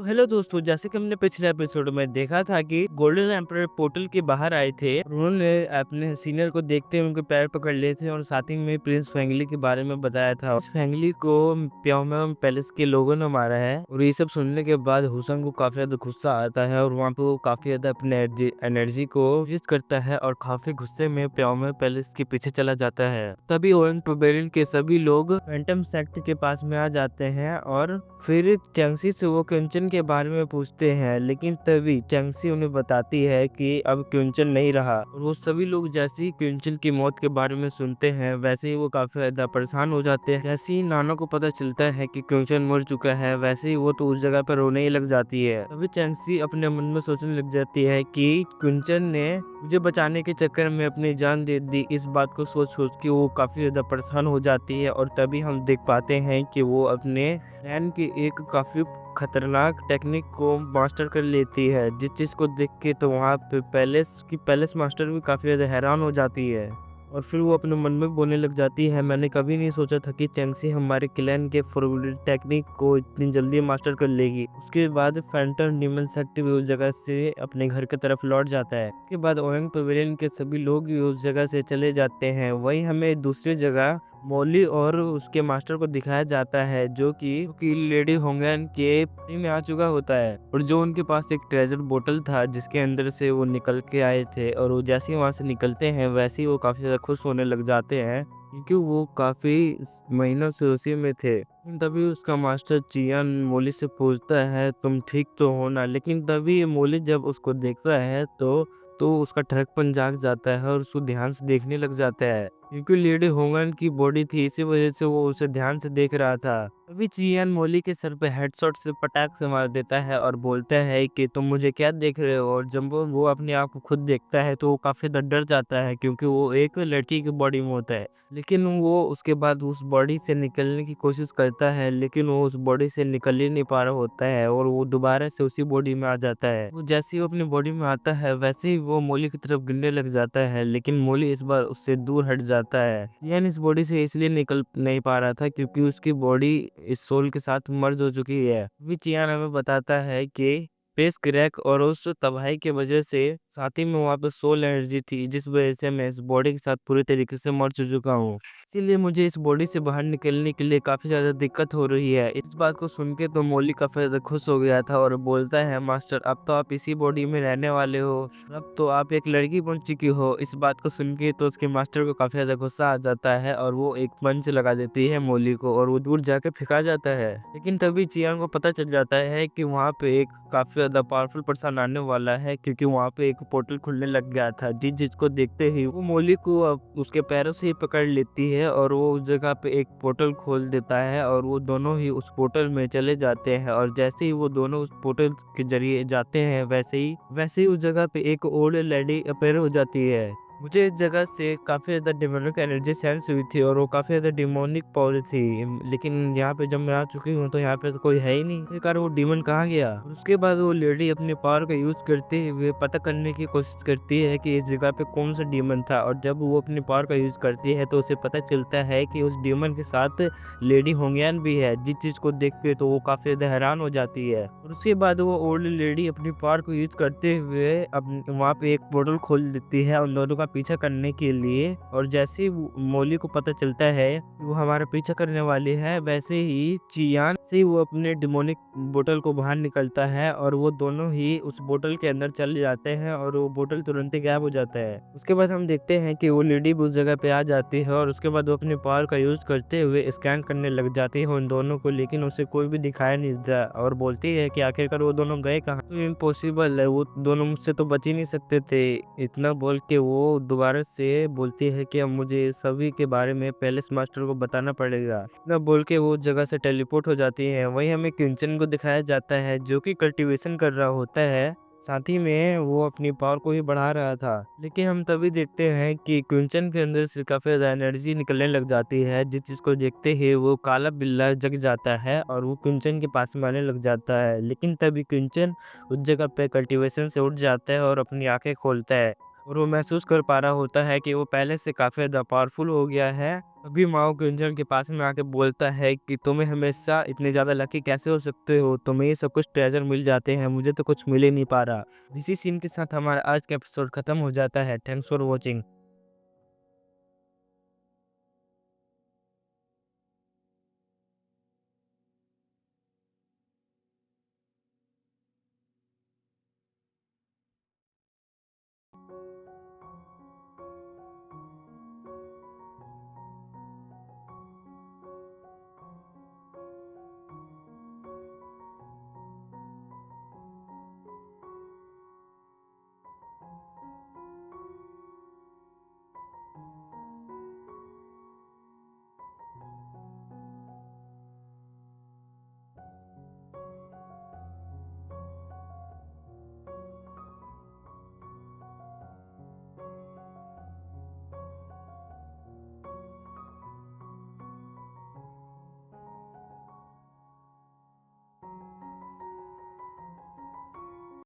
Hello दोस्तों, जैसे कि हमने पिछले एपिसोड में देखा था कि गोल्डन एम्परर पोर्टल के बाहर आए थे। उन्होंने अपने सीनियर को देखते हुए उनके पैर पकड़ लिए थे और साथ ही में प्रिंस फेंगली के बारे में बताया था। इस फेंगली को प्योंगयांग पैलेस के लोगों ने मारा है और ये सब सुनने के बाद हुसंग को काफी ज्यादा गुस्सा आता है और वहाँ पे वो काफी ज्यादा अपने एनर्जी को यूज करता है और काफी गुस्से में प्योंगयांग पैलेस के पीछे चला जाता है। तभी ओएंग पवेलियन के सभी लोग फैंटम सेक्ट के पास में आ जाते हैं और फिर चंगसी से वो क्युंचन के बारे में पूछते हैं, लेकिन तभी चंगसी उन्हें बताती है कि अब क्युंचन नहीं रहा। और वो सभी लोग जैसे ही क्युंचन की मौत के बारे में सुनते हैं वैसे ही वो काफी ज्यादा परेशान हो जाते हैं। जैसे ही नाना को पता चलता है कि क्युंचन मर चुका है वैसे ही वो तो उस जगह पर रोने ही लग जाती है। तभी चंगसी अपने मन में सोचने लग जाती है कि क्युंचन ने मुझे बचाने के चक्कर में अपनी जान दे दी। इस बात को सोच सोच के वो काफी ज्यादा परेशान हो जाती है और तभी हम देख पाते हैं कि वो अपने रैन की एक काफी खतरनाक टेक्निक को मास्टर कर लेती है, जिस चीज को देख के तो वहाँ पे पैलेस मास्टर भी काफी ज्यादा हैरान हो जाती है। और फिर वो अपने मन में बोलने लग जाती है, मैंने कभी नहीं सोचा था कि चेंगसी हमारे क्लैन के फॉरबिडन टेक्निक को इतनी जल्दी मास्टर कर लेगी। उसके बाद फैंटम डीमन सेक्ट भी उस जगह से अपने घर की तरफ लौट जाता है। उसके बाद ओएंग पवेलियन के सभी लोग भी उस जगह से चले जाते हैं। वहीं हमें दूसरी जगह मौली और उसके मास्टर को दिखाया जाता है जो कि लेडी होंगन के पानी में आ चुका होता है और जो उनके पास एक ट्रेजर बोतल था जिसके अंदर से वो निकल के आए थे। और वो जैसे ही वहां से निकलते हैं वैसे ही वो काफी ज्यादा खुश होने लग जाते हैं क्योंकि वो काफी महीनों से उसी में थे। तभी उसका मास्टर चियान मोली से पूछता है, तुम ठीक तो हो ना? लेकिन तभी मोली जब उसको देखता है तो उसका ठरकपन जाग जाता है और उसको ध्यान से देखने लग जाता है क्योंकि लेडी होंगन की बॉडी थी, इसी वजह से वो उसे ध्यान से देख रहा था। अभी चियान मोली के सर पे हेडशॉट से पटाख से मार देता है और बोलता है कि तुम मुझे क्या देख रहे हो। और जब वो अपने आप को खुद देखता है तो वो काफी डर जाता है क्योंकि वो एक लड़की की बॉडी में होता है। लेकिन वो उसके बाद उस बॉडी से निकलने की कोशिश करता है, लेकिन वो उस बॉडी से निकल ही नहीं पा रहा होता है और वो दोबारा से उसी बॉडी में आ जाता है। वो जैसे ही वो अपनी बॉडी में आता है वैसे ही वो मोली की तरफ गिरने लग जाता है, लेकिन मोली इस बार उससे दूर हट जाता है। चियान इस बॉडी से इसलिए निकल नहीं पा रहा था क्योंकि उसकी बॉडी इस सोल के साथ मर्ज हो चुकी है। अभी चियान हमें बताता है कि स्पेस क्रैक और उस तबाही की वजह से साथ ही में वहाँ पे सोल एनर्जी थी, जिस वजह से मैं इस बॉडी के साथ पूरी तरीके से मर चुका हूँ। इसीलिए मुझे इस बॉडी से बाहर निकलने के लिए काफी ज्यादा दिक्कत हो रही है। इस बात को सुन के तो मोली काफी ज्यादा खुश हो गया था और बोलता है, मास्टर अब तो आप इसी बॉडी में रहने वाले हो, अब तो आप एक लड़की बन चुकी हो। इस बात को सुन के तो उसके मास्टर को काफी ज्यादा गुस्सा आ जाता है और वो एक पंच लगा देती है मोली को और वो दूर जाकर फेंका जाता है। लेकिन तभी चियांग को पता चल जाता है कि वहाँ पे एक काफी ज्यादा पावरफुल पर्सन आने वाला है क्योंकि वहाँ पे एक पोर्टल खुलने लग गया था, जिसको देखते ही वो मोली को अब उसके पैरों से ही पकड़ लेती है और वो उस जगह पे एक पोर्टल खोल देता है और वो दोनों ही उस पोर्टल में चले जाते हैं। और जैसे ही वो दोनों उस पोर्टल के जरिए जाते हैं वैसे ही उस जगह पे एक ओल्ड लेडी अपेयर हो जाती है। मुझे इस जगह से काफी ज्यादा डिमोनिक एनर्जी सेंस हुई थी और वो काफी ज्यादा डिमोनिक पावर थी। लेकिन यहाँ पे जब मैं आ चुकी हूँ तो यहाँ पे तो कोई है ही नहीं, बेकार वो डीमन कहाँ गया? उसके बाद वो लेडी अपने पावर का यूज करते हुए पता करने की कोशिश करती है कि इस जगह पे कौन सा डीमन था। और जब वो अपनी पावर का यूज करती है तो उसे पता चलता है कि उस डीमन के साथ लेडी होंगयान भी है, जिस चीज को देख के तो वो काफी ज्यादा हैरान हो जाती है। और उसके बाद वो ओल्ड लेडी अपनी पावर को यूज करते हुए वहाँ पे एक पोर्टल खोल देती है उन दोनों का पीछा करने के लिए। और जैसे ही मोली को पता चलता है वो हमारा पीछा करने वाली है, वैसे ही चियान से वो अपने डिमोनिक बोतल को बाहर निकलता है और वो दोनों ही उस बोतल के अंदर चले जाते हैं और वो बोतल तुरंत ही गायब हो जाता है। उसके बाद हम देखते हैं कि वो लेडी उस जगह पे आ जाती है और उसके बाद वो अपने पावर का यूज करते हुए स्कैन करने लग जाती है उन दोनों को, लेकिन उसे कोई भी दिखाया नहीं देता और बोलती है कि आखिरकार वो दोनों गए कहाँ? तो इम्पॉसिबल है, वो दोनों मुझसे तो बच ही नहीं सकते थे। इतना बोल के वो दोबारा से बोलती है कि अब मुझे सभी के बारे में पैलेस मास्टर को बताना पड़ेगा। इतना बोल के वो जगह से टेलीपोर्ट हो जाती है। वहीं हमें क्विंचन को दिखाया जाता है जो कि कल्टीवेशन कर रहा होता है, साथ ही में वो अपनी पावर को ही बढ़ा रहा था। लेकिन हम तभी देखते हैं कि क्विंचन के अंदर से काफी ज्यादा एनर्जी निकलने लग जाती है, जिस चीज को देखते ही वो काला बिल्ला जग जाता है और वो क्विंचन के पास में आने लग जाता है। लेकिन तभी क्विंचन उस जगह पे कल्टीवेशन से उठ जाता है और अपनी आंखें खोलता है और वो महसूस कर पा रहा होता है कि वो पहले से काफ़ी ज़्यादा पावरफुल हो गया है। तभी माओ गुंजन के पास में आके बोलता है कि तुम्हें हमेशा इतने ज़्यादा लकी कैसे हो सकते हो? तुम्हें ये सब कुछ ट्रेज़र मिल जाते हैं, मुझे तो कुछ मिल ही नहीं पा रहा। इसी सीन के साथ हमारा आज का एपिसोड खत्म हो जाता है। Thanks for watching.